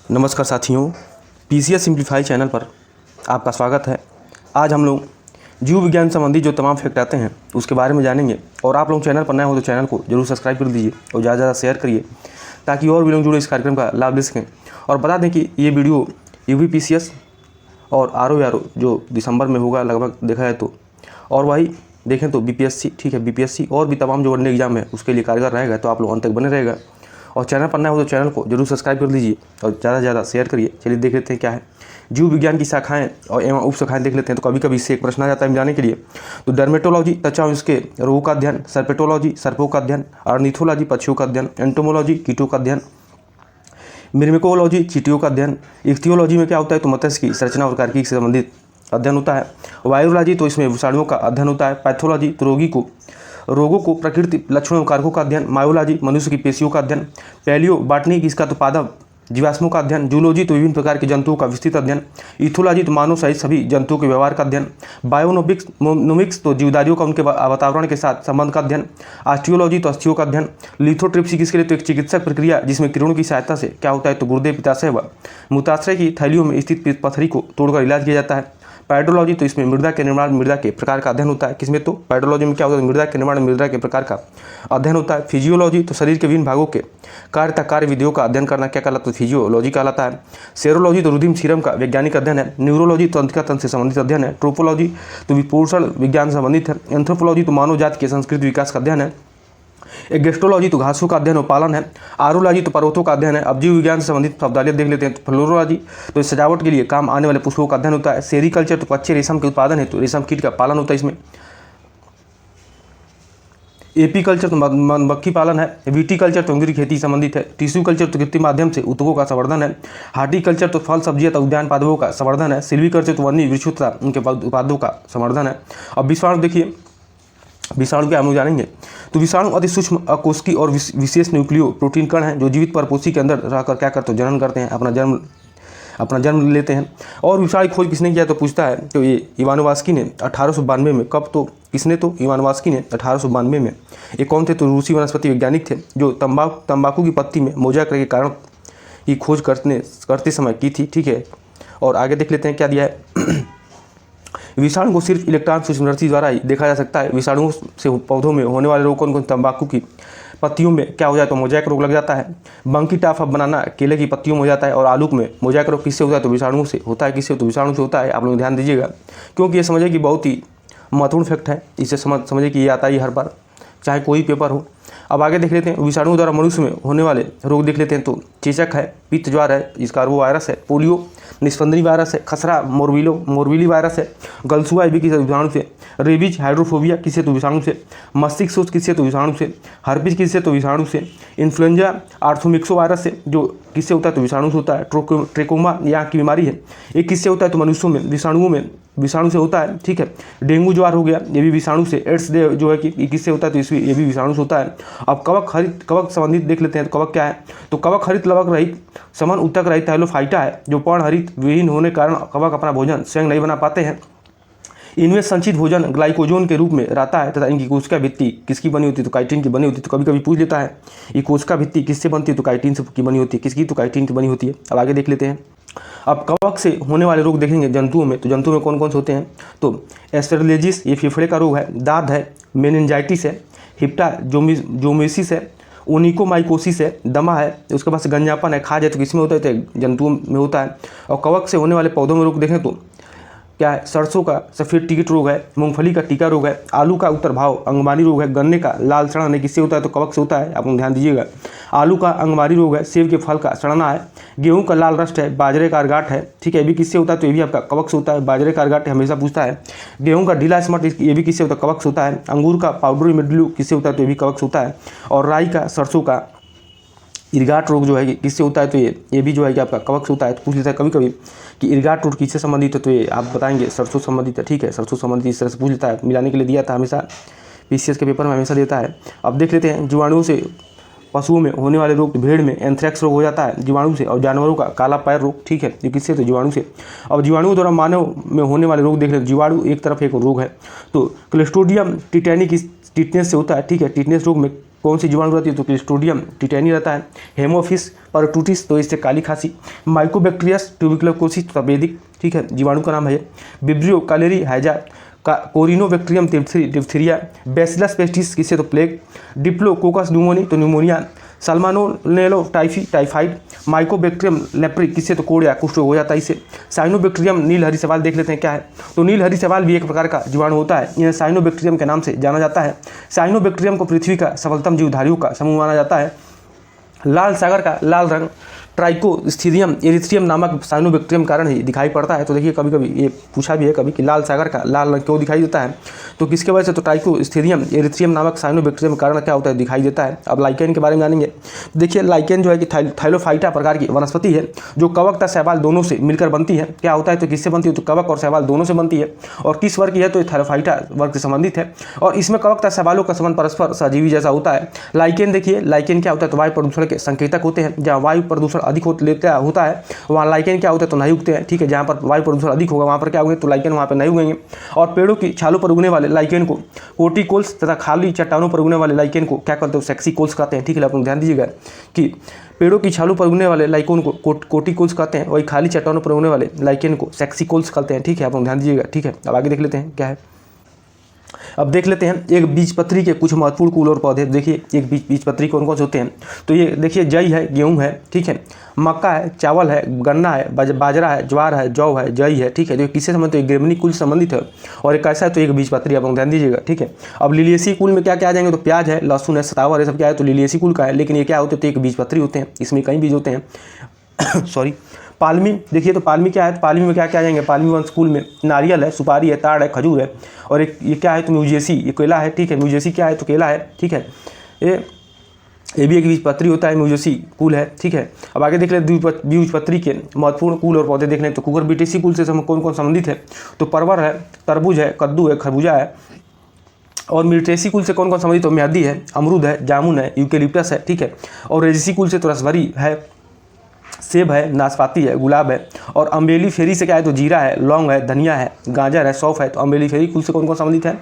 नमस्कार साथियों, PCS simplify channel पर आपका स्वागत है। आज हम लोग जीव विज्ञान संबंधी जो तमाम फैक्ट आते हैं उसके बारे में जानेंगे। और आप लोग चैनल पर नए हो तो चैनल को जरूर सब्सक्राइब कर दीजिए और ज़्यादा से ज़्यादा शेयर करिए ताकि और भी लोग जुड़े इस कार्यक्रम का लाभ ले सकें। और बता दें कि ये वीडियो यूपीपीसीएस और आरओ जो दिसंबर में होगा लगभग देखा जाए तो, और वही देखें तो बीपीएससी, ठीक है, बीपीएससी और भी तमाम जो अन्य एग्जाम है उसके लिए कारगर रहेगा। तो आप लोग अंत तक बने रहेगा और चैनल पर नया हो तो चैनल को जरूर सब्सक्राइब कर लीजिए और ज़्यादा से ज़्यादा शेयर करिए। चलिए देख लेते हैं क्या है जीव विज्ञान की शाखाएं और एवं उप शाखाएं देख लेते हैं। तो कभी कभी इससे एक प्रश्न आ जाता है मिलाने के लिए। तो डर्मेटोलॉजी त्वचा उसके रोगों का अध्ययन, सर्पेटोलॉजी सर्पों का अध्ययन, ऑर्निथोलॉजी पक्षियों का अध्ययन, एंटोमोलॉजी कीटों का अध्ययन, मिर्मिकोलॉजी चींटियों का अध्ययन, इख्तियोलॉजी में क्या होता है तो मत्स्य की संरचना और कार्किक से संबंधित अध्ययन होता है। वायरोलॉजी तो इसमें विषाणुओं का अध्ययन होता है। पैथोलॉजी तो रोगों को प्रकृति लक्षणों और कारकों का अध्ययन। मायोलॉजी मनुष्य की पेशियों का अध्ययन। पैलियो बॉटनी इसका तो पादप जीवाश्मों का अध्ययन। जूलॉजी तो विभिन्न प्रकार के जंतुओं का विस्तृत अध्ययन। इथोलॉजी तो मानव सहित सभी जंतुओं के व्यवहार का अध्ययन। बायोनोमिक्स तो जीवधारियों का उनके वातावरण के साथ संबंध का अध्ययन। ऑस्टियोलॉजी तो अस्थियों का अध्ययन। लिथोट्रिप्सी किसके लिए तो एक चिकित्सक प्रक्रिया जिसमें किरणों की सहायता से क्या होता है तो गुर्दे पित्ताशय व मूत्राशय की थैलियों में स्थित पथरी को तोड़कर इलाज किया जाता है। पैडोलॉजी तो इसमें मृदा के निर्माण मृदा के प्रकार का अध्ययन होता है। किसमें तो पैडोलॉजी में क्या होता है मृदा के निर्माण मृदा के प्रकार का अध्ययन होता है। फिजियोलॉजी तो शरीर के विभिन्न भागों के कार्य विधियों का अध्ययन करना क्या कहलाता है तो फिजियोलॉजी कहलाता है। सेरोलॉजी तो रुधिम सीरम का वैज्ञानिक अध्ययन है। न्यूरोलॉजी तो तंत्रिका तंत्र से संबंधित अध्ययन है। ट्रोपोलॉजी तो विपोषण विज्ञान से संबंधित है। एंथ्रोपोलॉजी तो मानव जाति के संस्कृति विकास का अध्ययन है। एगेस्ट्रोलॉजी तो घासों का अध्ययन और पालन है। आरोलॉजी तो पर्वतों का अध्ययन है। अब जीव विज्ञान से संबंधित शब्दावली देख लेते हैं। तो फ्लोरोलॉजी तो सजावट के लिए काम आने वाले पुष्पों का अध्ययन होता है। सेरीकल्चर तो कच्चे रेशम के उत्पादन है तो रेशम कीट का पालन होता है इसमें। एपीकल्चर तो मधुमक्खी पालन है। विटीकल्चर तो अंगूर की खेती संबंधित है। टिश्यू कल्चर तो कृत्रिम माध्यम से ऊतकों का संवर्धन है। हार्टिकल्चर तो फल सब्जियां तो उद्यान पादपों का संवर्धन है। सिल्वीकल्चर तो वन्य वृक्षों तथा उनके उत्पादों का संवर्धन है। अब विषाणु देखिए, विषाणु क्या हम लोग जानेंगे। तो विषाणु अति सूक्ष्म अकोशिकी और विशेष न्यूक्लियो प्रोटीन कण हैं जो जीवित परपोषी के अंदर रहकर क्या करते हैं जनन करते हैं, अपना जन्म लेते हैं। और विषाणु खोज किसने किया तो पूछता है तो ये इवानोवास्की ने 1892 में। कब तो किसने तो इवानोवास्की ने 1892 में। ये कौन थे तो रूसी वनस्पति वैज्ञानिक थे जो तंबाकू की पत्ती में मोज़ेक के कारण की खोज करते समय की थी, ठीक है। और आगे देख लेते हैं क्या दिया है। विषाणु को सिर्फ इलेक्ट्रॉन सूक्ष्मदर्शी द्वारा ही देखा जा सकता है। विषाणुओं से पौधों में होने वाले रोग कौन तंबाकू की पत्तियों में क्या हो जाए तो मोज़ेक रोग लग जाता है। बंकी टॉप ऑफ बनाना केले की पत्तियों में हो जाता है। और आलू में मोज़ेक रोग किससे होता है तो विषाणु से होता है। किससे तो विषाणु से होता है। आप लोग ध्यान दीजिएगा क्योंकि ये समझिए कि बहुत ही महत्वपूर्ण फैक्ट है। इसे समझिए कि ये आता ही हर बार चाहे कोई पेपर हो। अब आगे देख लेते हैं विषाणु द्वारा मनुष्य में होने वाले रोग देख लेते हैं। तो चेचक है, पित्त ज्वार है, इसका वो वायरस है, पोलियो निस्पंदनी वायरस है, खसरा मोरबिली वायरस है, गलसुआ एबी किसी विषाणु से, रेबीज हाइड्रोफोबिया किससे तो विषाणु से, मस्तिष्क सूज किससे तो विषाणु से, हर्पिस किससे तो विषाणु से, इन्फ्लुएंजा आर्थोमिक्सो वायरस से जो किससे होता है तो विषाणु से होता है। ट्रेकोमा यहाँ की बीमारी है ये किससे होता है तो मनुष्यों में विषाणु से होता है, ठीक है। डेंगू ज्वार हो गया ये भी विषाणु से। एड्स जो है कि ये किससे होता है तो ये भी विषाणु से होता है। अब कवक संबंधित देख लेते हैं। तो कवक क्या है तो कवक हरित लवक रहित समन उत्तक रहित हैलोफाइटा है जो पर्ण हरित विहीन होने कारण कवक अपना भोजन स्वयं नहीं बना पाते हैं। इनमें संचित भोजन ग्लाइकोजन के रूप में रहता है तथा इनकी कोशिका भित्ति किसकी बनी होती है तो काइटिन की बनी होती है। तो कभी कभी पूछ लेता है ये कोशिका भित्ति किससे बनती है तो काइटिन से की बनी होती है। किसकी तो काइटिन की बनी होती है। अब आगे देख लेते हैं। अब कवक से होने वाले रोग देखेंगे जंतुओं में। तो जंतुओं में कौन कौन से होते हैं तो एस्टरलेजिस ये फेफड़े का रोग है, दाद है, मेनिंजाइटिस है, हिप्टा जोमेसिस है, ओनिकोमाइकोसिस है, दमा है, उसके पास गंजापन है, खाज है। तो किसमें होता है तो जंतुओं में होता है। और कवक से होने वाले पौधों में रोग देखें तो क्या है सरसों का सफ़ेद टिकट रोग है, मूंगफली का टीका रोग है, आलू का उत्तरभाव अंगमारी रोग है, गन्ने का लाल सड़न है किससे होता है तो कवक से होता है। आप लोग ध्यान दीजिएगा। आलू का अंगमारी रोग है, सेब के फल का सड़ना है, गेहूं का लाल रस्ट है, बाजरे का अर्गाट है, ठीक है, ये भी किससे होता है तो ये भी आपका कवक से होता है। बाजरे का अर्गाट हमेशा पूछता है। गेहूं का ढीला स्मट ये भी किससे होता है कवक से होता है। अंगूर का पाउडरी मिडलू किससे होता है तो ये भी कवक से होता है। और राई का सरसों का इरगाट रोग जो है किससे होता है तो ये भी जो है कि आपका कवक से होता है। तो पूछ लेता है कभी कभी कि इरगाट रोग किससे संबंधित है तो ये आप बताएंगे सरसों संबंधित है, ठीक है, सरसों संबंधित इस तरह से पूछ लेता है। मिलाने के लिए दिया था हमेशा पीसीएस के पेपर में हमेशा देता है। अब देख लेते हैं जीवाणुओं से पशुओं में होने वाले रोग। भेड़ में एंथ्रेक्स रोग हो जाता है जीवाणु से। और जानवरों का काला पैर रोग, ठीक है, ये किससे तो जीवाणु से। अब जीवाणुओं द्वारा मानव में होने वाले रोग देख लेते। जीवाणु एक तरफ एक रोग है तो क्लिस्ट्रोडियम टिटैनिक टिटनेस से होता है, ठीक है। टिटनेस रोग में कौन सी जीवाणु रहती है, तो क्लिस्ट्रोडियम टिटेनी रहता है। हेमोफिस परटूटिस, तो इससे काली खांसी। माइकोबैक्टीरियस ट्यूबिकुलोसिस तपेदिक, ठीक है, जीवाणु का नाम है। विब्रियो कैलेरी हैजा, कोरिनोबैक्टीरियम डिप्थीरिया। बैसिलस पेस्टिस, किससे, तो प्लेग। डिप्लोकोकस न्यूमोनी, तो न्यूमोनिया। सल्मोनेलो टाइफाइड। माइकोबैक्टीरियम लेप्रिक, किससे, तो कोड़ या कुष्ठ हो जाता है इससे। साइनोबैक्टीरियम नीलहरी सवाल देख लेते हैं क्या है, तो नीलहरी सवाल भी एक प्रकार का जीवाणु होता है, यह साइनोबैक्टीरियम के नाम से जाना जाता है। साइनोबैक्टीरियम को पृथ्वी का सफलतम जीवधारियों का समूह माना जाता है। लाल सागर का लाल रंग ट्राइकोस्थिरियम एरिथ्रियम नामक साइनोबैक्टीरियम कारण ही दिखाई पड़ता है। तो देखिए कभी कभी ये पूछा भी है कभी कि लाल सागर का लाल रंग क्यों दिखाई देता है, तो किसके वजह से, तो ट्राइकोस्थिरियम एरिथ्रियम नामक साइनोबैक्टीरियम के कारण क्या होता है, दिखाई देता है। अब लाइकेन के बारे में जानेंगे। देखिए लाइकेन जो है कि थाइलोफाइटा प्रकार की वनस्पति है जो कवक तथा शैवाल दोनों से मिलकर बनती है। क्या होता है, तो किससे बनती है, तो कवक और शैवाल दोनों से बनती है। और किस वर्ग की है, तो थाइलोफाइटा वर्ग से संबंधित है। और इसमें कवक तथा शैवालों का संबंध परस्पर सजीवी जैसा होता है। लाइकेन देखिए, लाइकेन क्या होता है, तो वायु प्रदूषण के संकेतक होते हैं। जहाँ वायु प्रदूषण अधिक होता है वहाँ लाइकेन क्या होता है, तो नहीं उगते हैं, ठीक है। जहाँ पर वायु प्रदूषण अधिक होगा वहाँ पर क्या होंगे, तो लाइकेन वहाँ पर नहीं उगेंगे। और पेड़ों की छालों पर उगने वाले लाइकेन को कोटिकोल्स तथा खाली चट्टानों पर उगने वाले लाइकेन को क्या कहते हैं, सेक्सिकोल्स कहते हैं, ठीक है। आप लोग ध्यान दीजिएगा कि पेड़ों की छालों पर उगने वाले लाइकोन को कोटिकोल्स कहते हैं, वही खाली चट्टानों पर उगने वाले लाइकेन को सेक्सिकोल्स कहते हैं, ठीक है। आप लोग ध्यान दीजिएगा, ठीक है। अब आगे देख लेते हैं क्या है। अब देख लेते हैं एक बीजपत्री के कुछ महत्वपूर्ण कुल और पौधे। देखिए एक बीजपत्री कौन कौन से होते हैं, तो ये देखिए जई है, गेहूं है, ठीक है, मक्का है, चावल है, गन्ना है, बाजरा है, ज्वार है, जौ है, जई है, ठीक है। तो किससे संबंधित, तो एक ग्रेमनी कुल संबंधित है और एक कैसा है, तो एक बीजपत्री। आप लोग ध्यान दीजिएगा, ठीक है। अब लिलियेसी कुल में क्या क्या आ जाएंगे, तो प्याज है, लहसुन है, सतावर है, सब क्या है, तो लिलियेसी कुल का है। लेकिन ये क्या होते हैं, तो एक बीजपत्री होते हैं, इसमें कई बीज होते हैं सॉरी। पालमी, देखिए तो पालमी क्या है, तो पालमी में क्या क्या आ जाएंगे, पालमी वंश कुल में नारियल है, सुपारी है, ताड़ है, खजूर है। और एक ये क्या है, तो म्यूजेसी, ये केला है, ठीक है। म्यूजेसी क्या है, तो केला है, ठीक है। ये भी एक बीजपत्री होता है, म्यूजेसी कुल है, ठीक है। अब आगे देख लें बीजपत्री के महत्वपूर्ण कुल और पौधे देख लें। तो कुकुरबिटेसी कुल से कौन कौन संबंधित है, तो परवर है, तरबूज है, कद्दू है, खरबूजा है। और मिर्टेसी कुल से कौन कौन संबंधित, तो मेहदी है, अमरूद है, जामुन है, यूकेलिप्टस है, ठीक है। और रेजिसी कुल से तो रसभरी है, सेब है, नाशपाती है, गुलाब है। और अम्बेली फेरी से क्या है, तो जीरा है, लौंग है, धनिया है, गाजर है, सौंफ है। तो अम्बेली फेरी कुल से कौन कौन संबंधित है,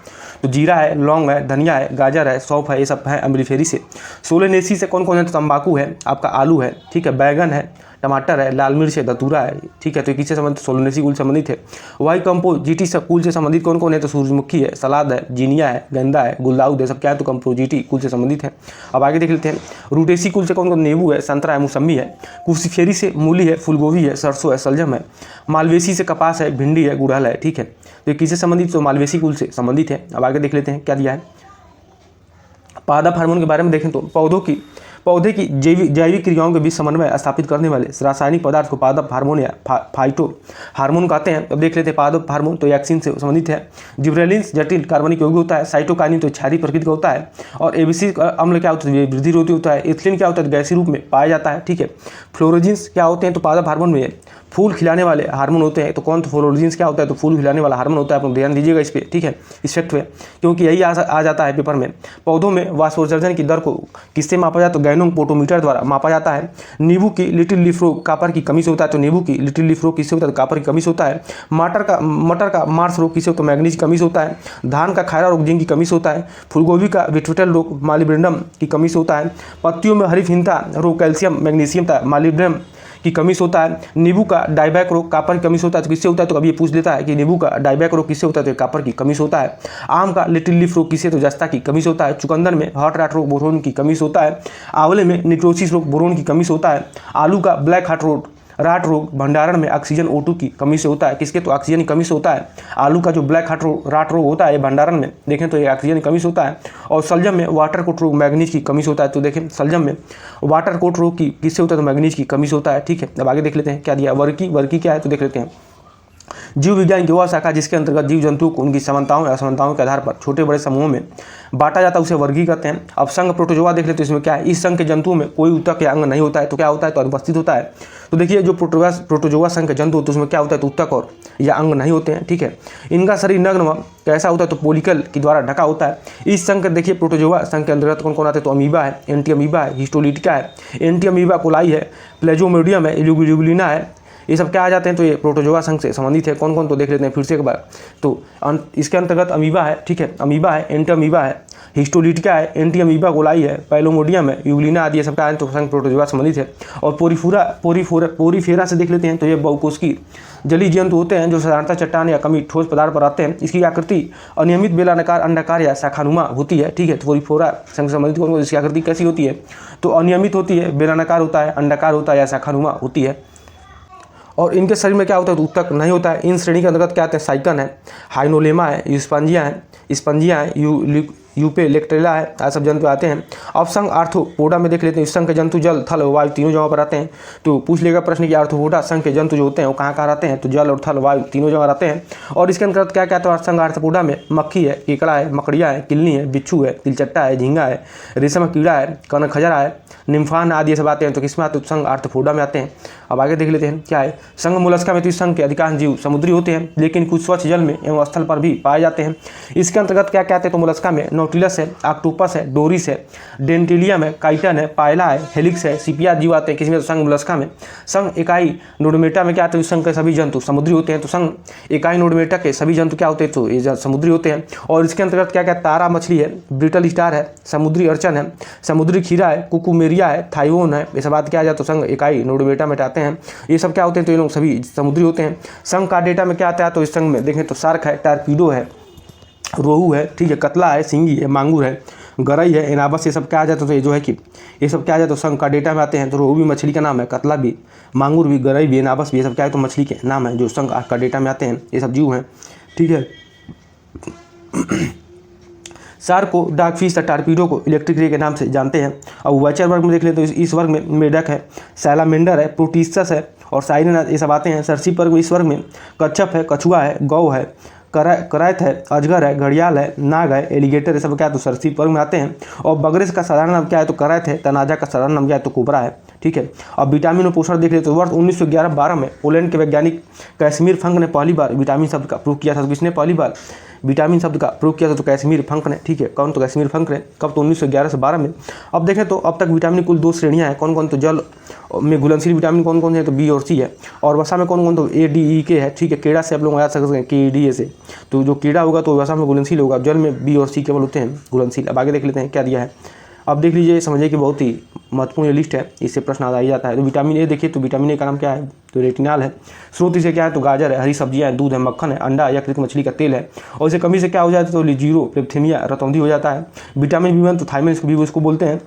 तो जीरा है, लौंग है, धनिया है, गाजर है, सौंफ है, ये सब है अम्बेली फेरी से। सोलेनेसी से कौन कौन है, तो तंबाकू है, आपका आलू है, ठीक है, बैगन है, टमाटर है, लाल मिर्च है, धतूरा है, ठीक है। तो किससे संबंधित, सोलेनेसी कुल संबंधित है। वाई कंपोजिटी कुल से संबंधित कौन कौन है, तो सूरजमुखी है, सलाद है, जीनिया है, गेंदा है, गुलदाउद है, सब क्या है, तो कंपोजिटी कुल से संबंधित है। अब आगे देख लेते हैं रूटेसी कुल से कौन कौन, नींबू है, संतरा है, मौसम्बी है। कुशीफेरी से मूली है, फूलगोभी है, सरसों है, सलजम है। मालवेसी से कपास है, भिंडी है, गुड़हल है, ठीक है। तो किससे संबंधित, तो मालवेसी कुल से संबंधित है। अब आगे देख लेते हैं क्या दिया है। पादप हार्मोन के बारे में देखें तो पौधे की जैविक क्रियाओं के बीच समन्वय स्थापित करने वाले रासायनिक पदार्थ को पादप हार्मोन या फाइटो हार्मोन कहते हैं। अब देख लेते हैं पादप हार्मोन, तो एक्सिन से संबंधित है। जिब्रेलिन्स जटिल कार्बनिक यौगिक होता है। साइटोकाइनिन तो क्षारीय प्रकृति का होता है। और एबीसी अम्ल क्या होता है, वृद्धि रोधी होता है। एथिलीन क्या होता है, गैसीय रूप में पाया जाता है, ठीक है। फ्लोरोजिन्स क्या होते हैं, तो पादप हार्मोन में फूल खिलाने वाले हार्मोन होते हैं। तो कौन, तो फ्लोरोजिन्स क्या होता है, तो फूल खिलाने वाला हार्मोन होता है। आप लोग ध्यान दीजिएगा इस पर, ठीक है, इस फैक्ट पे, क्योंकि यही आ जाता है पेपर में। पौधों में वाष्पोत्सर्जन की दर को किससे मापा जाता है, तो गैनोपोटोमीटर द्वारा मापा जाता है। नींबू की लिटिल लीफ रोग कापर की कमी से होता है। तो नींबू की लिटिल लीफ रोग किससे होता है, तो कापर की कमी से होता है। मटर का मार्स रोग किससे होता है, तो मैग्नीज की कमी से होता है। धान का खैरा रोग जिंक की कमी से होता है। फूलगोभी का विट्रोटल रोग मालिब्डेनम की कमी से होता है। पत्तियों में हरीफिनता रोग कैल्शियम मैग्नीशियम था मालिब्डेनम की कमी से होता है। नींबू का डाइबैक रोग कापर की कमी से होता है। तो किससे होता है, तो अभी ये पूछ लेता है कि नींबू का डाइबैक रोग किससे होता है, तो कापर की कमी से होता है। आम का लिटिल लीफ रोग किससे, तो जस्ता की कमी से होता है। चुकंदर में हॉट रॉट रोग बोरोन की कमी से होता है। आंवले में निक्रोसिस रोग बोरोन की कमी से होता है। आलू का ब्लैक राट रोग भंडारण में ऑक्सीजन O2 की कमी से होता है। किसके, तो ऑक्सीजन की कमी से होता है। आलू का जो ब्लैक राट रोग होता है भंडारण में देखें तो ये ऑक्सीजन की कमी से होता है। और सलजम में वाटर कोट रोग मैग्नीज की कमी से होता है। तो देखें सलजम में वाटर कोट रोग की किससे होता है, तो मैग्नीज की कमी से होता है, ठीक है। अब आगे देख लेते हैं क्या दिया। वर्की क्या है, तो देख लेते हैं जीव विज्ञान की वह शाखा जिसके अंतर्गत जीव जंतुओं को उनकी समानताओं या असमानताओं के आधार पर छोटे बड़े समूहों में बांटा जाता है, उसे वर्गी कहते हैं। अब संघ प्रोटोजोआ देख लेते हैं, तो इसमें क्या है, इस संघ के जंतुओं में कोई ऊतक या अंग नहीं होता है। तो क्या होता है, तो अनुपस्थित होता है। तो देखिए जो प्रोटोजोआ संघ के जंतु होते हैं उसमें क्या होता है, तो ऊतक और या अंग नहीं होते हैं, ठीक है। इनका शरीर नग्न कैसा होता है, तो पोलिकल के द्वारा ढका होता है। इस संघ देखिए प्रोटोजोआ संघ के अंतर्गत कौन कौन आते हैं, तो अमीबा है, एंटी अमीबा है, हिस्टोलिटिका है, एंटी अमीबा कोलाई है, प्लेजोमोडियम है, यूगुलिना है। ये सब क्या आ जाते हैं, तो ये प्रोटोजोआ संघ से संबंधित है। कौन कौन, तो देख लेते हैं फिर से एक बार। तो इसके अंतर्गत अमीबा है, ठीक है, अमीबा है, एंटी अमीबा है, हिस्टोलिटिका है, एंटीअमीबा गोलाई है, पैलोमोडियम है, यूग्लिना आदि, ये सब क्या है तो संघ प्रोटोजोआ संबंधित है। और पोरीफेरा से देख लेते हैं तो ये बहुकोशिकीय जलीय जंतु होते हैं जो साधारणतः चट्टान या कमी ठोस पदार्थ पर आते हैं। इसकी आकृति अनियमित बेलाकार, अंडाकार या शाखानुमा होती है। ठीक है, तो पोरीफेरा संघ संबंधित कौन, इसकी आकृति कैसी होती है तो अनियमित होती है, बेलाकार होता है, अंडाकार होता है या शाखानुमा होती है। और इनके शरीर में क्या होता है तो उत्तक नहीं होता है। इन श्रेणी के अंतर्गत क्या आते हैं, साइकन है, हाइनोलेमा है, स्पंजिया है, यूपेलेक्ट्रेला है, ये सब जंतु आते हैं। अब संघ आर्थ्रोपोडा में देख लेते हैं। इस संघ के जंतु जल, थल और वायु तीनों जगह पर आते हैं। तो पूछ लेगा प्रश्न कि आर्थ्रोपोडा संघ के जंतु जो होते हैं वो कहाँ कहाँ रहते हैं तो जल और थल वायु तीनों जगह रहते हैं। और इसके अंतर्गत क्या क्या है, संघ आर्थ्रोपोडा में मक्खी है, केकड़ा है, मकड़िया है, किलनी है, बिच्छू है, तिलचट्टा है, झींगा है, रेशम कीड़ा है, कनखजरा है, निम्फान आदि ये सब आते हैं। तो किसमें आते हैं, संघ आर्थ्रोपोडा में आते हैं। अब आगे देख लेते हैं क्या है, संघ मोलस्का में तो इस संघ के अधिकांश जीव समुद्री होते हैं, लेकिन कुछ स्वच्छ जल में एवं स्थल पर भी पाए जाते हैं। इसके अंतर्गत क्या क्या आते हैं तो मोलस्का में नोटिलस है, ऑक्टोपस है, डोरिस है, डेंटिलियम है, काइटन है, पायला है, हेलिक्स है, सिपिया जीव आते हैं। किसमें तो संघ मोलस्का में। संघ इकाई नोडमेटा में क्या आते हैं, संघ के सभी जंतु समुद्री होते हैं। तो संघ इकाई नोडमेटा के सभी जंतु क्या होते हैं तो ये समुद्री होते हैं। और इसके अंतर्गत क्या क्या, तारा मछली है, ब्रिटल स्टार है, समुद्री अर्चन है, समुद्री खीरा है, कुकुमेरिया है, थाइवोन है, ये सब बात क्या जाए तो संघ इकाई नोडमेटा में आते हैं। ये सब क्या होते हैं तो ये लोग सभी समुद्री होते हैं। संघ का डेटा में क्या आता है तो इस संघ में देखें तो शार्क है, टारपीडो है, रोहू है, ठीक है, कतला है, सिंगी है, मांगूर है, गरई है, एनाबस, ये सब क्या आ जाता है तो ये जो है कि ये सब क्या आ जाता है तो संघ का डेटा में आते हैं। तो रोहू भी मछली का नाम है, कतला भी, मांगूर भी, गरई भी, एनाबस भी, ये सब क्या है तो मछली के नाम है जो संघ का डेटा में आते हैं। ये सब जीव हैं, ठीक है। शार्क को, डार्क फिश या टारपीडो को इलेक्ट्रिक रे के नाम से जानते हैं। अब वाचर वर्ग में देख ले तो इस वर्ग में मेढक है, सैलामेंडर है, प्रोटिस्टस है और साइरेन, ये सब आते हैं। सर्सी वर्ग में इस वर्ग में कच्छप है, कछुआ है, गौ है, करैत है, अजगर है, घड़ियाल है, नाग है, एलिगेटर, ये सब क्या है तो सर्सी वर्ग में आते हैं। और बगरेस का साधारण नाम क्या है तो करैत है, तनाजा का साधारण नाम क्या है तो कोबरा है, ठीक है। अब विटामिन और पोषण देख ले तो वर्ष 1911-12 में पोलैंड के वैज्ञानिक कैसमीर फंक ने पहली बार विटामिन शब्द का प्रयोग किया था। तो किसने पहली बार विटामिन शब्द का प्रयोग किया था तो कैसमीर फंक ने, ठीक है। कौन तो कैसमीर फंक ने, कब तो 1911 से 12 में। अब देखें तो अब तक विटामिन कुल 2 श्रेणियां हैं। कौन कौन तो जल में घुलनशील विटामिन कौन कौन है तो बी और सी है। और वसा में कौन कौन तो ए डी ई के है, ठीक है। कीड़ा से आप लोग याद सकते हैं के डी ए से, तो जो कीड़ा होगा तो वसा में घुलनशील होगा, जल में बी और सी केवल होते हैं घुलनशील। अब आगे देख लेते हैं क्या दिया है। अब देख लीजिए, समझिए कि बहुत ही महत्वपूर्ण लिस्ट है, इससे प्रश्न आ ही जाता है। तो विटामिन ए देखिए तो विटामिन ए का नाम क्या है तो रेटिनॉल है। स्रोत इसे क्या है तो गाजर है, हरी सब्जियां हैं, दूध है, मक्खन है, अंडा या कृत्रिम मछली का तेल है। और इसे कमी से क्या हो जाता है तो लीजीरोप्लेप्थेमिया रतौंधी हो जाता है। विटामिन B1 तो थायमिन भी उसको बोलते हैं।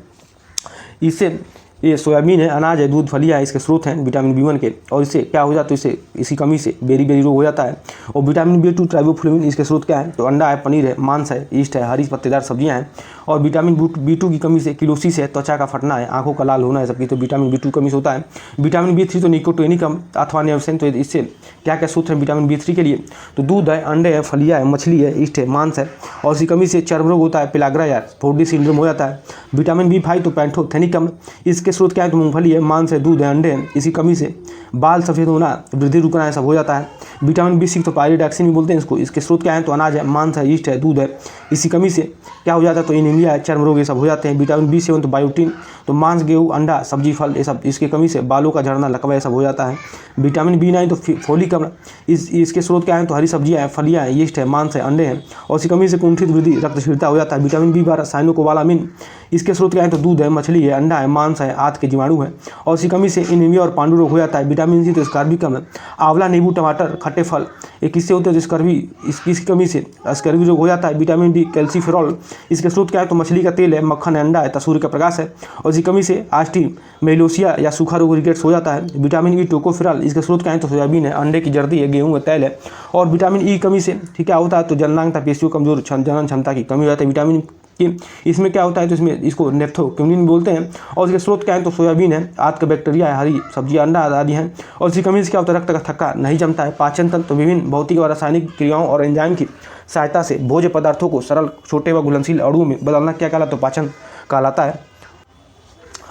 इससे ये सोयाबीन है, अनाज है, दूध, फलियाँ है, इसके स्रोत हैं विटामिन B1 के। और इससे क्या हो जाता है, इससे इसी कमी से बेरी रोग हो जाता है। और विटामिन B2 ट्राइबोफ्लेविन, इसके स्रोत क्या है तो अंडा है, पनीर है, मांस है, ईस्ट है, हरी पत्तेदार सब्जियां हैं। और विटामिन B2 की कमी से किलोसिस है, त्वचा का फटना है, आंखों का लाल होना है, सबकी तो विटामिन B2 कमी से होता है। विटामिन B3 तो निकोटिनिकम अथवा नियोसिन, तो इससे क्या क्या सूत्र है विटामिन B3 के लिए तो दूध है, अंडे है, फलियाँ है, मछली है, ईस्ट है, मांस है। और इसी कमी से चर्म रोग होता है, पिलाग्रा या फोर्डी सिंड्रोम हो जाता है। विटामिन B5 तो पैंथोथेनिकम, इसके स्रोत क्या है तो मूंगफली है, मांस है, दूध है, अंडे हैं। इसी कमी से बाल सफ़ेद होना, वृद्धि रुकना है, सब हो जाता है। विटामिन B6 तो पायरिडॉक्सिन भी बोलते हैं इसको, इसके स्रोत क्या है तो अनाज है, मांस है, ईस्ट है, दूध है। इसी कमी से क्या हो जाता है तो एनीमिया है, चर्म रोग, ये सब हो जाते हैं। विटामिन B7 तो बायोटिन, तो मांस, गेहूँ, अंडा, सब्जी, फल, ये सब, इसकी कमी से बालों का झड़ना, लकवा, ये सब हो जाता है। विटामिन B9 तो फोलिक अम्ल, इसके स्रोत क्या है तो हरी सब्जियाँ हैं, फलियाँ हैं, ईस्ट है, मांस है, अंडे हैं। और इसी कमी से कुंठित वृद्धि, रक्तहीनता हो जाता है। विटामिन B12 साइनोकोबालामिन, इसके स्रोत क्या है तो दूध है, मछली है, अंडा है, मांस है, आंत के जीवाणु है। और इसी कमी से एनीमिया और पांडु रोग हो जाता है। विटामिन C तो स्कर्वी कम है, आंवला, नींबू, टमाटर, खट्टे फल, ये किससे होते हैं तो स्कर्वी, इसकी कमी से स्कर्वी रोग हो जाता है। विटामिन D कैल्सीफेरॉल, इसके स्रोत क्या है तो मछली का तेल है, मक्खन है, अंडा है, सूर्य का प्रकाश है। और इसी कमी से आस्टिमेलोसिया या सूखा रोग रिकेट्स हो जाता है। विटामिन E टोकोफेरॉल, इसके स्रोत क्या है तो सोयाबीन है, अंडे की जर्दी है, गेहूँ है, तेल है। और विटामिन E कमी से ठीक क्या होता है तो जननांगता, पेशियों, कमजोर जनन क्षमता की कमी हो जाती है। विटामिन कि इसमें क्या होता है तो इसमें इसको नेफ्थोक्विनिन बोलते हैं। और इसके स्रोत क्या है तो सोयाबीन है, आंत का बैक्टीरिया है, हरी सब्जियां, अंडा आदि हैं। और इसी कमी से क्या होता है रक्त का थक्का नहीं जमता है। पाचन तंत्र तो विभिन्न भौतिक और रासायनिक क्रियाओं और एंजाइम की सहायता से भोज्य पदार्थों को सरल, छोटे व घुलनशील अणुओं में बदलना क्या कहलाता है तो पाचन कहलाता है।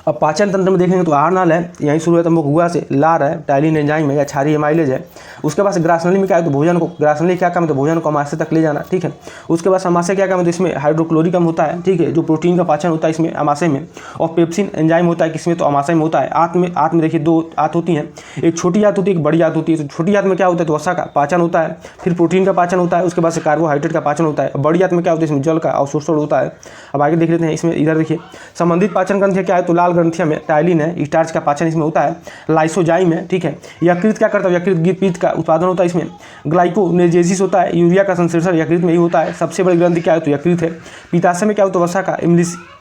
अब पाचन तंत्र में देखेंगे तो आहार नाल है, यहीं शुरू है तो मुख गुहा से, लार है, टाइलिन एंजाइम है या क्षारीय एमाइलेज है। उसके बाद ग्रासनली में क्या है तो भोजन को, ग्रासनली क्या काम है तो भोजन को अमाशय तक ले जाना, ठीक है। उसके बाद समाशय क्या काम है तो इसमें हाइड्रोक्लोरिक अम्ल होता है, ठीक है, जो प्रोटीन का पाचन होता है इसमें अमाशय में। और पेप्सिन एंजाइम होता है किसमें तो अमाशय में होता है। आंत में देखिए 2 आंत होती हैं, एक छोटी आंत होती है, एक बड़ी आंत होती है। तो छोटी आंत में क्या होता है तो वसा का पाचन होता है, फिर प्रोटीन का पाचन होता है, उसके बाद से कार्बोहाइड्रेट का पाचन होता है। बड़ी आंत में क्या होता है इसमें जल का अवशोषण होता है। अब आगे देख लेते हैं, इसमें इधर देखिए संबंधित पाचन ग्रंथियाँ क्या है तो लाल ग्रंथियाँ में टाइलिन है, स्टार्च का पाचन इसमें होता है, लाइसोजाइम है, ठीक है। यकृत क्या करता है, यकृत पित्त का उत्पादन होता है, इसमें ग्लाइकोनेजेसिस होता है, यूरिया का संश्लेषण यकृत में ही होता है। सबसे बड़ी ग्रंथि क्या है तो यकृत है। पित्ताशय में क्या होता है वसा का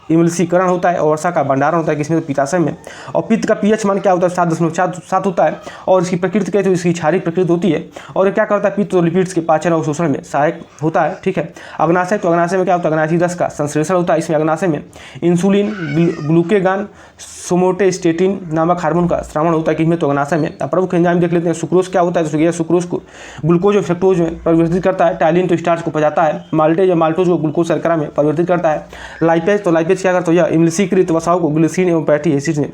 इमलिसीकरण होता है और वसा का भंडारण होता है किसमें तो पित्ताशय में। और पित्त का पीएच मान क्या होता है 7.7 होता है। और इसकी प्रकृति क्या है तो इसकी क्षारीय प्रकृति होती है। और ये क्या करता है पित्त और लिपिड्स के पाचन और शोषण में सहायक होता है, ठीक है। अग्नाशय तो अग्नाशय में क्या होता है अग्नाशयी रस का संश्लेषण होता है इसमें अग्नाशय में। इंसुलिन, ग्लूकेगान, सोमोटेस्टेटिन नामक हार्मोन का स्रावण होता है किसमें तो अग्नाशय में। प्रमुख एंजाइम देख लेते हैं। सुक्रोज क्या होता है तो सुक्रोज को ग्लूकोज और फ्रक्टोज में परिवर्तित करता है। टाइलिन तो स्टार्च को पचाता है। माल्टेज या माल्टोज को ग्लूकोज शर्करा में परिवर्तित करता है। लाइपेज तो लाइपेज क्या करता है यह इमलिसीकृत वसाओं को ग्लिसरीन एवं फैटी एसिड्स में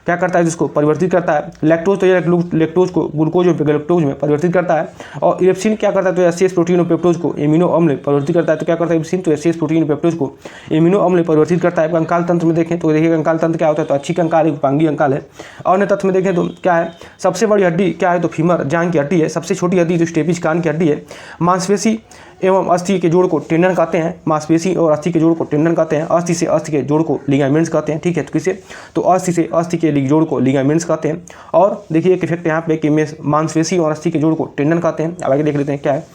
क्या करता है जिसको परिवर्तित करता है। लैक्टोज तो यह लैक्टोज को ग्लूकोज और गैलेक्टोज में परिवर्तित करता है। और इरेप्सिन क्या करता है तो एसियस प्रोटीन और पेप्टोज को एमिनो अम्ल परिवर्तित करता है। तो क्या करता है इरेप्सिन तो एसियस प्रोटीन और पेप्टोज को एमिनो अम्ल परिवर्तित करता है। कंकाल तंत्र में देखें तो देखिए कंकाल तंत्र क्या होता है तो अच्छी कंकाल एक उपांगी कंकाल है। अन्य तथ्य में देखें तो क्या है सबसे बड़ी हड्डी क्या है तो फीमर जांघ की हड्डी है। सबसे छोटी हड्डी तो स्टेपिज कान की हड्डी है। मांसपेशी एवं अस्थि के जोड़ को टेंडन कहते हैं। मांसपेशी और अस्थि के जोड़ को टेंडन कहते हैं। अस्थि से अस्थि के जोड़ को लिगामेंट्स कहते हैं, ठीक है। तो किसे तो अस्थि से अस्थि के जोड़ को लिगामेंट्स कहते हैं। और देखिए एक इफेक्ट यहाँ पे कि मांसपेशी और अस्थि के जोड़ को टेंडन कहते हैं। अब आगे देख लेते हैं क्या है।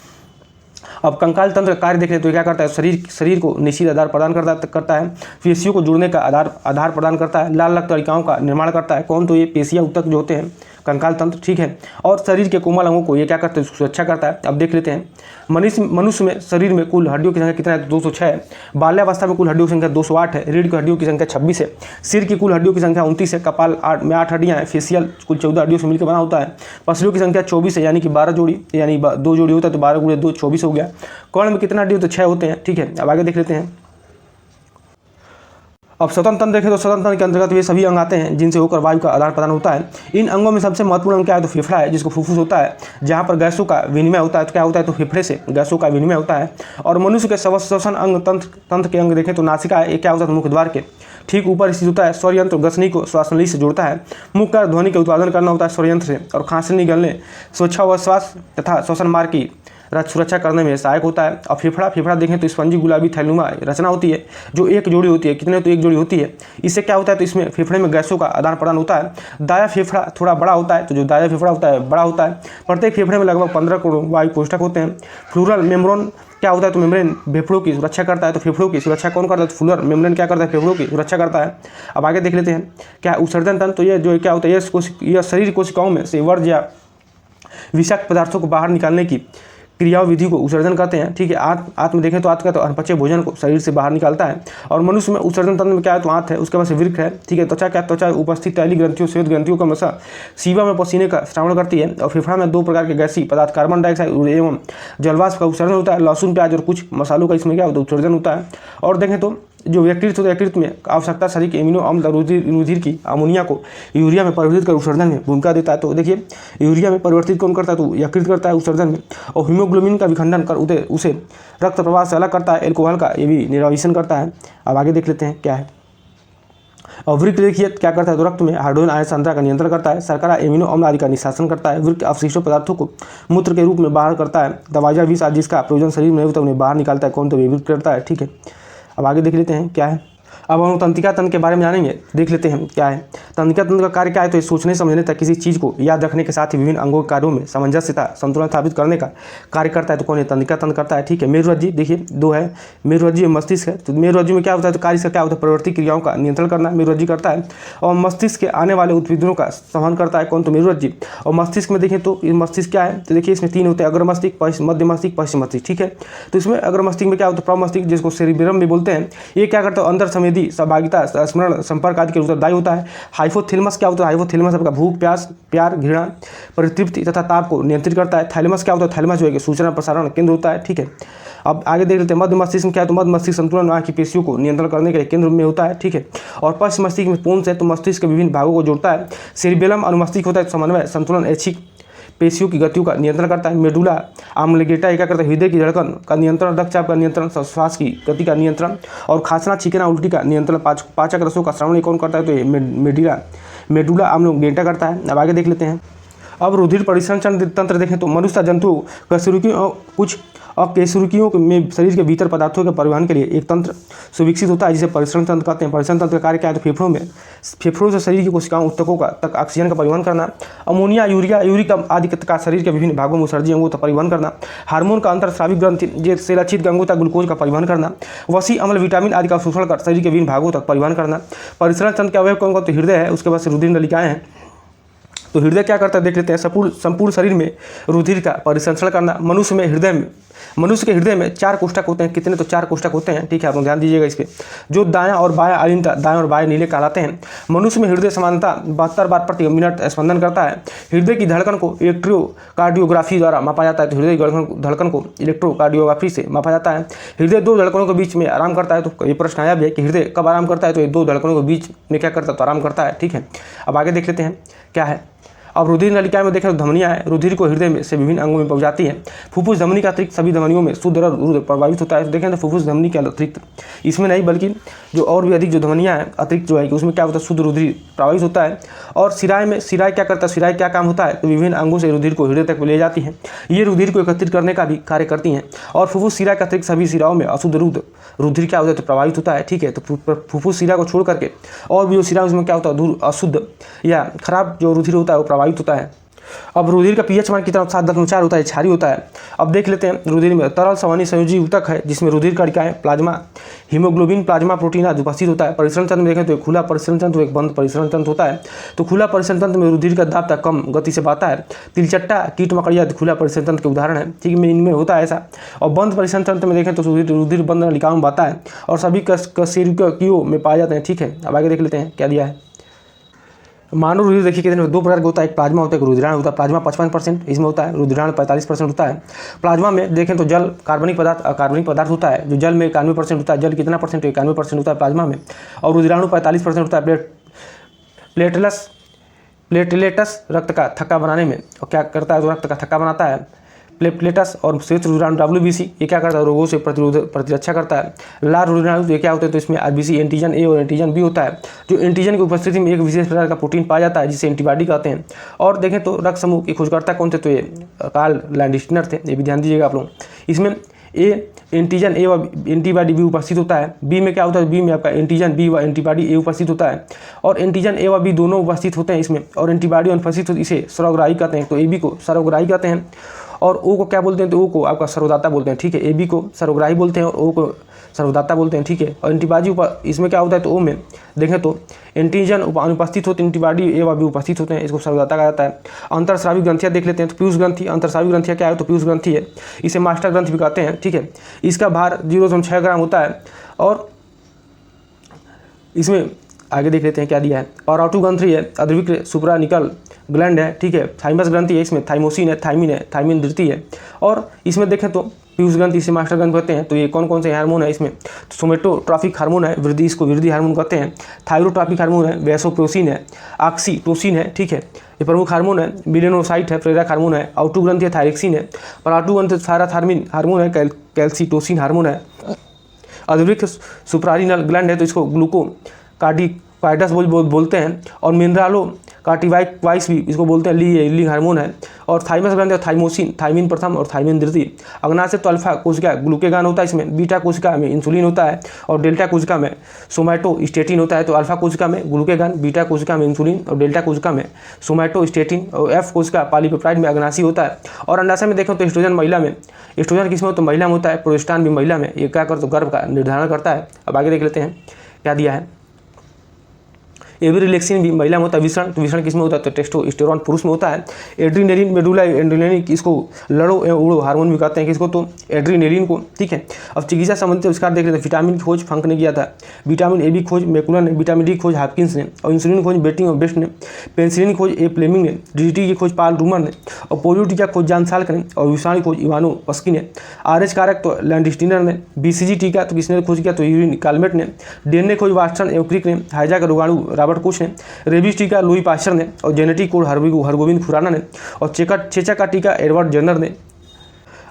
अब कंकाल तंत्र का कार्य देख लेते तो क्या करता है शरीर को निश्चित आधार प्रदान करता है। पेशियों को जुड़ने का आधार प्रदान करता है। लाल रक्त तड़िकाओं का निर्माण करता है। कौन तो ये पेशियां ऊतक जो होते हैं कंकाल तंत्र, ठीक है। और शरीर के कोमल अंगों को ये क्या करता है सुरक्षा करता है। अब देख लेते हैं मनुष्य में शरीर में कुल हड्डियों की संख्या कितना है 206 है। बाल्यावस्था में कुल हड्डियों की संख्या 208 है। रीढ़ की हड्डियों की संख्या 26 है। सिर की कुल हड्डियों की संख्या 29 है। कपाल में 8 हड्डियां हैं। फेशियल कुल 14 हड्डियों से मिलकर बना होता है। पसलियों की संख्या 24 है, यानी कि 12 जोड़ी, यानी 2 जोड़ी होता है तो 12 × 2 24 हो गया। कर्ण में कितना हड्डी होता है 6 होते हैं, ठीक है। अब आगे देख लेते हैं। अब स्वतंत्र तंत्र देखें तो स्वतंत्र तंत्र के अंतर्गत वे सभी अंग आते हैं जिनसे होकर वायु का आदान प्रदान होता है। इन अंगों में सबसे महत्वपूर्ण अंग क्या है तो फेफड़ा है, जिसको फुफ्फुस होता है, जहाँ पर गैसों का विनिमय होता है। तो क्या होता है तो फेफड़े से गैसों का विनिमय होता है। और मनुष्य के श्वसन अंग तंत्र के अंग देखें तो नासिका है, ये क्या होता है मुख द्वार के ठीक ऊपर स्थित होता है। स्वर यंत्र ग्रसनी को श्वासनली से जोड़ता है। मुख का ध्वनि का उत्पादन करना होता है स्वर यंत्र से। और खांसने निगलने श्वास तथा श्वसन मार्ग की सुरक्षा करने में सहायक होता है। और फेफड़ा देखें तो स्पंजी गुलाबी थैलनुमा रचना होती है, जो एक जोड़ी होती है। कितने तो एक जोड़ी होती है। इससे क्या होता है तो इसमें फेफड़े में गैसों का आदान प्रदान होता है। दाया फेफड़ा थोड़ा बड़ा होता है, तो जो दाया फेफड़ा होता है बड़ा होता है। प्रत्येक फेफड़े में लगभग 15 करोड़ वायु कोष्ठक होते हैं। फ्लूरल मेम्ब्रेन क्या होता है तो मेम्ब्रेन फेफड़ों की सुरक्षा करता है। तो फेफड़ों की सुरक्षा कौन करता है तो फ्लूरल मेम्ब्रेन क्या करता है फेफड़ों की सुरक्षा करता है। अब आगे देख लेते हैं क्या उत्सर्जन तंत्र। तो ये जो क्या होता है यह शरीर कोशिकाओं में से वर्ज्य या विषाक्त पदार्थों को बाहर निकालने की क्रिया विधि को उत्सर्जन कहते हैं, ठीक है। आंत में देखें तो आंत का तो अनपचे भोजन को शरीर से बाहर निकालता है। और मनुष्य में उत्सर्जन तंत्र में क्या है तो आंत है, उसके बाद से वृक्क है, ठीक है। त्वचा उपस्थित तैली ग्रंथियों श्वेत ग्रंथियों का मसा सीवा में पसीने का श्रावण करती है। और फेफड़ा में 2 प्रकार के गैसीय पदार्थ कार्बन डाइऑक्साइड एवं जलवाष्प का उत्सर्जन होता है। लहसुन प्याज और कुछ मसालों का इसमें क्या होता है उत्सर्जन होता है। और देखें तो जो यकृत होता है यकृत में आवश्यकता शरीर के एमिनो अम्ल रुधिर की अमोनिया को यूरिया में परिवर्तित कर उत्सर्जन में भूमिका देता है। तो देखिए यूरिया में परिवर्तित कौन करता है तो यकृत करता है उत्सर्जन में। और हीमोग्लोबिन का विखंडन कर उसे रक्त प्रवाह से अलग करता है। एल्कोहल का ये भी निर्वासन करता है। अब आगे देख लेते हैं क्या है। और वृक्क देखिए क्या करता है तो रक्त में हाइड्रोजन आयन सांद्रता का नियंत्रण करता है। शर्करा एमिनो अम्ल आदि का निष्कासन करता है। वृक्क अवशिष्ट पदार्थों को मूत्र के रूप में बाहर करता है। दवाइयाँ विष आदि जिसका प्रयोजन शरीर में होता है उन्हें बाहर निकालता है। कौन तो वृक्क करता है, ठीक है। अब आगे देख लेते हैं क्या है। अब हम तंत्रिका तंत्र के बारे में जानेंगे। देख लेते हैं क्या है तंत्रिका तंत्र का कार्य क्या है तो ये सोचने समझने तक किसी चीज़ को याद रखने के साथ ही विभिन्न अंगों के कार्यों में सामंजस्यता संतुलन स्थापित करने का कार्य करता है। तो कौन है तंत्रिका तंत्र करता है, ठीक है। मेरुरज्जु देखिए 2 है, मेरुरज्जु मस्तिष्क है। तो मेरुरज्जु में क्या होता है तो कार्य इसका क्या होता है प्रवृत्ति क्रियाओं का नियंत्रण करना मेरुरज्जु करता है। और मस्तिष्क के आने वाले उत्पीड़नों का संवहन करता है। कौन तो मेरुरज्जु। और मस्तिष्क में देखें तो मस्तिष्क क्या है तो देखिए इसमें 3 होते हैं अग्र मस्तिष्क मध्य मस्तिष्क पश्चिम मस्तिष्क, ठीक है। तो इसमें अग्र मस्तिष्क में क्या होता है प्रमस्तिष्क जिसको सेरिब्रम भी बोलते हैं। ये क्या करता है अंदर संवेदी सहभागिता स्मरण संपर्क आदि के उत्तरदायी होता है। हाइपोथैलेमस क्या होता है हाइपोथैलेमस आपका भूख प्यास प्यार घृणा परितृप्ति तथा ताप को नियंत्रित करता है। थैलेमस क्या होता है थैलेमस जो है सूचना प्रसारण केंद्र होता है, ठीक है। अब आगे देख लेते हैं मध्य मस्तिष्क में क्या है, तो मध्य मस्तिष्क संतुलन आँख की पेशियों को नियंत्रण करने के लिए केंद्र में होता है, ठीक है। और पश्च मस्तिष्क में पोन्स है, तो मस्तिष्क के विभिन्न भागों को जोड़ता है। सेरिबेलम अनुमस्तिष्क होता है, तो समन्वय संतुलन ऐच्छिक पेशियों की गतियों का नियंत्रण करता है। मेडुला ऑब्लिंगेटा क्या करता है, हृदय की धड़कन का नियंत्रण, रक्तचाप का नियंत्रण, श्वास की गति का नियंत्रण और खांसना छींकना उल्टी का नियंत्रण, पाचक रसों का श्रवण कौन करता है, तो ये मेडुला ऑब्लिंगेटा करता है। अब आगे देख लेते हैं। अब रुधिर परिसंचरण तंत्र देखें तो मनुष्य जंतु कशेरुकियों कुछ अकशेरुकियों में शरीर के भीतर पदार्थों के परिवहन के लिए एक तंत्र सुविकसित होता है जिसे परिसरण तंत्र कहते हैं। परिसरण तंत्र का कार्य क्या है, तो फेफड़ों से शरीर की कोशिकाओं ऊतकों का तक ऑक्सीजन का परिवहन करना, अमोनिया यूरिक आदि का शरीर के विभिन्न भागों में उत्सर्जी अंगों तक परिवहन करना, हार्मोन का अंतरस्रावी ग्रंथि से लक्षित अंगों तक ग्लूकोज का परिवहन करना, वसी अम्ल विटामिन आदि का शोषण कर शरीर के विभिन्न भागों तक परिवहन करना। परिसरण तंत्र के अवयव कौन कौन, तो हृदय है, उसके बाद से रुधिर नलिकाएं हैं। तो हृदय क्या करता है देख लेते हैं, संपूर्ण शरीर में रुधिर का परिसंचरण करना। मनुष्य के हृदय में 4 कोष्ठक होते हैं, कितने, तो 4 कोष्ठक होते हैं, ठीक है। आप लोग ध्यान दीजिएगा इस पे, जो दायां और बायां अनियंत्रित दाएं और बाएं नीले कहलाते हैं। मनुष्य में हृदय समानता 72 बार प्रति मिनट स्पंदन करता है। हृदय की धड़कन को इलेक्ट्रोकार्डियोग्राफी द्वारा मापा जाता है, तो हृदय की धड़कन को इलेक्ट्रोकार्डियोग्राफी से मापा जाता है। हृदय 2 धड़कनों के बीच में आराम करता है, तो ये प्रश्न आया भी है कि हृदय कब आराम करता है, तो ये 2 धड़कनों के बीच में क्या करता है, तो आराम करता है, ठीक है। अब आगे देख लेते हैं क्या है। अब रुधिर नलिका में देखें तो धमनियां हैं, रुधिर को हृदय में से विभिन्न अंगों में पहुंचाती है। फुफ्फुस धमनी का अतिरिक्त सभी धमनियों में शुद्ध रुधिर प्रवाहित होता है। तो देखें तो फुफ्फुस धमनी के अतिरिक्त इसमें नहीं बल्कि जो और भी अधिक जो धमनियां हैं अतिरिक्त जो है कि उसमें क्या होता है, शुद्ध रुधिर प्रवाहित होता है। और सिराय क्या करता है, सिराय क्या काम होता है, तो विभिन्न अंगों से रुधिर को हृदय तक ले जाती है। ये रुधिर को एकत्रित करने का भी कार्य करती हैं। और फुफ्फुस सिरा के अतिरिक्त सभी सिराओं में अशुद्ध रुधिर क्या होता है, तो प्रवाहित होता है, ठीक है। तो फुफ्फुस सिरा को छोड़ करके और भी जो सिरा उसमें क्या होता है, अशुद्ध या खराब जो रुधिर होता है वो प्रवाहित होता है। अब रुधिर का पीएच मान की तरफ 7.4 होता है, क्षारीय होता है। अब देख लेते हैं रुधिर में तरल संवहनी संयोजी ऊतक है जिसमें रुधिर कणिकाएं, प्लाज्मा, हीमोग्लोबिन, प्लाज्मा प्रोटीन आदि उपस्थित होता है। परिसरण तंत्र में देखें तो एक खुला परिसरण तंत्र, एक बंद परिसरण तंत्र होता है। तो खुला परिसरण तंत्र में रुधिर का दाब तक कम गति से बहता है। तिलचट्टा, कीट मकड़ी आदि खुला परिसरण तंत्र के उदाहरण है, ठीक है, इनमें होता है ऐसा। और बंद परिसरण तंत्र में देखें तो रुधिर बंद नलिकाओं में बहता है और सभी कशेरुकियों में पाए जाते हैं, ठीक है। अब आगे देख लेते हैं क्या दिया है। मानव रुधिर देखिए कितने 2 प्रकार का होता है, एक प्लाज्मा होता है, एक रुधिराणु होता है। प्लाज्मा 55% इसमें होता है, रुधिराणु 45% होता है। प्लाज्मा में देखें तो जल, कार्बनिक पदार्थ, अकार्बनिक पदार्थ होता है। जो जल में 91% होता है, जल कितना परसेंट, 91% होता है प्लाज्मा में। और रुधिराणु 45% होता है। प्लेटलेटस रक्त का थक्का बनाने में और क्या करता है, तो रक्त का थक्का बनाता है। प्लेटलेटस और श्वेत रुधिराणु WBC ये क्या करता है, रोगों से प्रतिरक्षा करता है। लाल रुधिराणु ये क्या होते हैं, तो इसमें RBC एंटीजन A और एंटीजन B होता है। जो एंटीजन की उपस्थिति में एक विशेष प्रकार का प्रोटीन पाया जाता है जिसे एंटीबॉडी कहते हैं। और देखें तो रक्त समूह की खोजकर्ता कौन थे, तो ये कार्ल लैंडस्टर थे, ये भी ध्यान दीजिएगा आप लोग। इसमें एंटीजन A व एंटीबॉडी B उपस्थित होता है। बी में क्या होता है, बी में आपका एंटीजन B व एंटीबॉडी A उपस्थित होता है। और एंटीजन A व B दोनों उपस्थित होते हैं इसमें, और एंटीबॉडी अनुपस्थित होती है, इसे सर्वग्राही कहते हैं। तो AB को सर्वग्राही कहते हैं और O को क्या बोलते हैं, तो O को आपका सर्वदाता बोलते हैं, ठीक है। AB को सर्वग्राही बोलते हैं और O को सर्वदाता बोलते हैं, ठीक है। और एंटीबॉडी इसमें क्या होता है, तो O में देखें तो एंटीजन अनुपस्थित होते हैं, एंटीबॉडी A व B उपस्थित होते हैं, इसको सर्वदाता कहा जाता है। अंतरस्रावी ग्रंथियाँ देख लेते हैं, तो पीयूष ग्रंथि, अंतरस्रावी ग्रंथियाँ क्या है, तो पीयूष ग्रंथि है, इसे मास्टर ग्रंथि भी कहते हैं, ठीक है। इसका भार 0.6 ग्राम होता है। और इसमें आगे देख लेते हैं क्या दिया है। और ऑटू ग्रंथि है, अद्विक्र सुप्रानिकल ग्लैंड है, ठीक है। थाइमस ग्रंथि है, इसमें थाइमोसिन है, थाइमिन द्वितीय है। और इसमें देखें तो पीयूष ग्रंथि इसे मास्टर ग्रंथि कहते हैं। तो ये कौन कौन से हार्मोन है इसमें, तो सोमेटोट्रॉपिक हार्मोन है, वृद्धि, इसको वृद्धि हार्मोन कहते हैं। थायरोट्रॉपिक हार्मोन है, वैसोप्रोसिन है, ऑक्सीटोसिन है, ठीक है, ये प्रमुख हार्मोन है। मिलेनोसाइट है, प्रेरक हार्मोन है। ऑटू ग्रंथि है, थायरेक्सिन है। और ऑटू ग्रंथि थायराथार्मिन हार्मोन है, कैल्सिटोसिन हार्मोन है। अद्विक्र सुप्रानिकल ग्लैंड है, तो इसको ग्लूकोकार्टिकॉइड्स बोलते हैं। और मिनरालो कार्टिवाइस भी इसको बोलते हैं, ली हार्मोन है। और थाइमस ग्रंथि है, थाइमोसिन, थाइमिन प्रथम और थाइमिन द्वितीय। अग्नाशय तो अल्फा कोशिका ग्लूकेगान होता है इसमें, बीटा कोशिका में इंसुलिन होता है और डेल्टा कोशिका में सोमैटोस्टेटिन होता है। तो अल्फा कोशिका में ग्लूकेगान, बीटा कोशिका में इंसुलिन और डेल्टा कोशिका में सोमैटोस्टेटिन और F कोशिका पॉलीपेप्टाइड में अग्नाशी होता है। और अंडाशय में देखें तो एस्ट्रोजन महिला में, एस्ट्रोजन किसमें, तो महिला में होता है। प्रोजेस्टेरॉन भी महिला में, ये क्या करता है, गर्भ का निर्धारण करता है। अब आगे देख लेते हैं क्या दिया है। एविरिलेक्सिन भी महिला में होता है। विषण, तो विषण किसमें होता है? तो टेस्टोस्टेरोन पुरुष में होता है। एड्रीनेलिन मेडुला एड्रेनालिन इसको लड़ो एवं उड़ो हार्मोन भी कहते हैं किसको? तो एड्रीनेलिन को, ठीक है। अब चिकित्सा संबंधित आविष्कार देख लेते हैं। विटामिन की खोज फंक ने किया था, विटामिन ए की खोज मैकुलर ने, विटामिन डी की खोज हॉपकिंस ने, और इंसुलिन की खोज बेटिंग और बेस्ट ने, पेनिसिलिन की खोज ए फ्लेमिंग ने, डीडीटी की खोज पाल रूमर ने, और पोलियो टीका खोज जान साल्क ने, और विषाणु खोज इवानो पस्की ने, आरएच कारक तो लैंडस्टीनर ने, बीसीजी टीका तो किसने खोज किया? तो यूरिन कालमेट ने, डीएनए खोज वाटसन एवं क्रिक ने, हाइजा का रोगाणु रॉबर्ट कोच ने, रेबीज टीका लुई पास्चर ने, और जेनेटिक कोड हरगोविंद खुराना ने, और चेचा का टीका एडवर्ड जर्नर ने।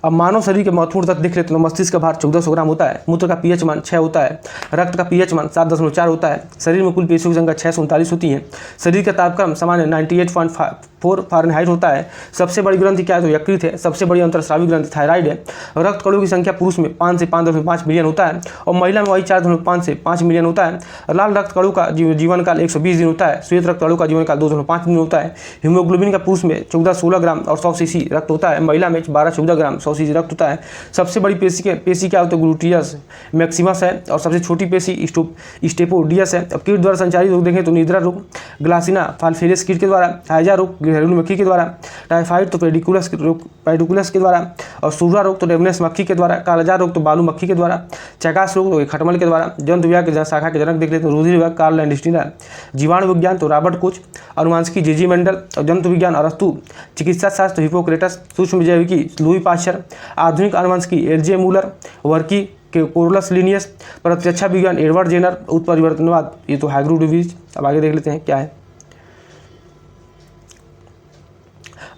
अब मानव शरीर के महत्वपूर्ण तत्व देख लेते हैं। मस्तिष्क का भार 1400 ग्राम होता है, मूत्र का पीएच मान 6 होता है, रक्त का पीएच मान 7.4 होता है, शरीर में कुल पेशियों की संख्या 639 होती है, शरीर का तापक्रम सामान्य 98.4 फ़ारेनहाइट होता है। सबसे बड़ी ग्रंथि क्या है? तो यकृत है। सबसे बड़ी अंतरस्रावी ग्रंथि थायराइड है। रक्त कणों की संख्या पुरुष में 5 से 5.5 मिलियन होता है, और महिला में वही 4.5 से 5 मिलियन होता है। लाल रक्त कणों का जीवन काल 120 दिन होता है। श्वेत रक्त कणों का जीवन काल 2.5 दिन होता है। हीमोग्लोबिन का पुरुष में 14-16 ग्राम और 100 सीसी रक्त होता है, महिला में 12-14 ग्राम 100 सीसी रक्त होता है। सबसे बड़ी पेशी क्या होता है? ग्लूटियस मैक्सिमस है, और सबसे छोटी पेशी स्टेपोडियस है। अब कीट द्वारा संचारित रोग देखें तो निद्रा रोग ग्लासिना फाल्फेरियस कीट के द्वारा, हाइजा रोग घरेलू मक्खी के द्वारा, टाइफाइड तो पेडिकुलस के द्वारा, और सूरा रोग तो रेवनेस मक्खी के द्वारा, कालाजार रोग तो बालू मक्खी के द्वारा, चकास रोग तो खटमल के द्वारा। जंतु विज्ञान के शाखा के जनक देख लेते हैं रुधिर विभाग कार्ल लैंडस्टीनर, जीवाणु विज्ञान तो रॉबर्ट कोच, अनुवांशिकी जेजी मेंडल, और जंतु विज्ञान अरस्तु, चिकित्सा शास्त्र हिपोक्रेटस, सूक्ष्म जैविकी लुई पास्चर, आधुनिक अनुवांशिकी एलजे मूलर, वर्की के कोरलस लिनियस, प्रतिरक्षा विज्ञान एडवर्ड जेनर, उत्परिवर्तनवाद ये तो हैग्रू डिवीज। अब आगे देख लेते हैं क्या है।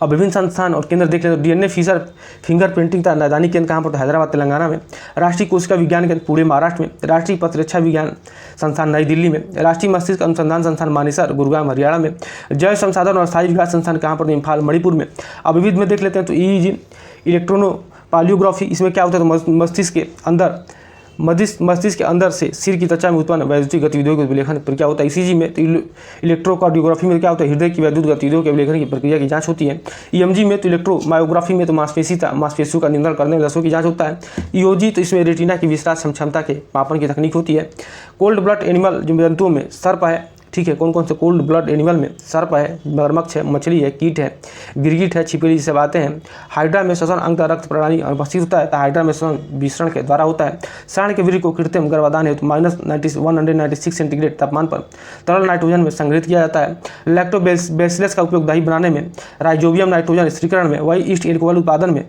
अब विभिन्न संस्थान और केंद्र देख लेते हैं। डीएनए फिंगर प्रिंटिंग का नैदानिक केंद्र कहाँ पर? तो हैदराबाद तेलंगाना में। राष्ट्रीय कोशिका विज्ञान केंद्र पुणे महाराष्ट्र में। राष्ट्रीय प्रतिरक्षा विज्ञान संस्थान नई दिल्ली में। राष्ट्रीय मस्तिष्क अनुसंधान संस्थान मानेसर गुरुग्राम हरियाणा में। जैव संसाधन और स्थायी विकास संस्थान कहाँ पर? इम्फाल मणिपुर में। अब विविध में देख लेते हैं तो ईईजी इलेक्ट्रोनोपालियोग्राफी, इसमें क्या होता है? तो मस्तिष्क के अंदर से सिर की त्वचा में उत्पन्न वैद्युतिक गतिविधियों के विलेखन पर क्या होता है? ईसीजी में तो इलेक्ट्रोकार्डियोग्राफी में क्या होता है? हृदय की वैद्युत गतिविधियों के विलेखन की प्रक्रिया की जांच होती है। ईएमजी में तो इलेक्ट्रोमायोग्राफी में तो मांसपेशियों का नियंत्रण करने में लसों की जांच होता है। ईओजी तो इसमें रेटिना की विश्रास क्षमता के मापन की तकनीक होती है। कोल्ड ब्लड एनिमल जंतुओं में सर्प है, ठीक है। कौन कौन से कोल्ड ब्लड एनिमल में? सर्प है, मगरमच्छ है, मछली है, कीट है, गिरगिट है, छिपकली जिसे बातें हैं। हाइड्रा में श्वसन अंग रक्त प्रणाली उपस्थित होता है, तो हाइड्रा में श्वसन विसरण के द्वारा होता है। सांड के वीर्य को कृत्रिम गर्भाधान हेतु -196 सेंटीग्रेड तापमान पर तरल नाइट्रोजन में संग्रहित किया जाता है। लैक्टोबैसिलस का उपयोग दही बनाने में, राइजोबियम नाइट्रोजन स्थिरीकरण में, वही ईस्ट एल्कोहल उत्पादन में,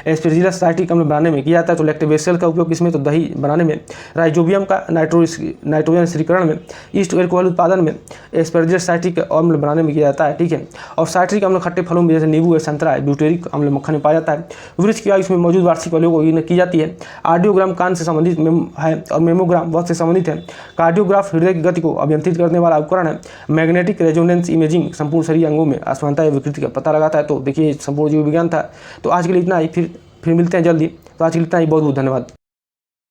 एस्पेरजिलस साइट्रिक अम्ल बनाने में किया जाता है। तो लैक्टोबैसिलस का उपयोग किसमें? तो दही बनाने में। राइजोबियम का नाइट्रोजन स्थिरीकरण में, ईस्ट एल्कोहल उत्पादन में, एस्पेरजिलस साइट्रिक अम्ल बनाने में किया जाता है, ठीक है। और साइट्रिक अम्ल खट्टे फलों में जैसे नींबू है, संतरा है, ब्यूटेरिक अम्ल मक्खन में पाया जाता है। वृक्ष की आयु इसमें मौजूद वार्षिक फलों को की जाती है। आर्डियोग्राम कान से संबंधित है, और मेमोग्राम वक्त से संबंधित है। कार्डियोग्राफ हृदय की गति को अभियंत्रित करने वाला उपकरण है। मैग्नेटिक रेजोनेंस इमेजिंग संपूर्ण शरीर अंगों में असमानता या विकृति का पता लगाता है। तो देखिए संपूर्ण जीव विज्ञान था। तो आज के लिए इतना ही, फिर मिलते हैं जल्दी। तो आज के लिए इतना ही, बहुत बहुत धन्यवाद।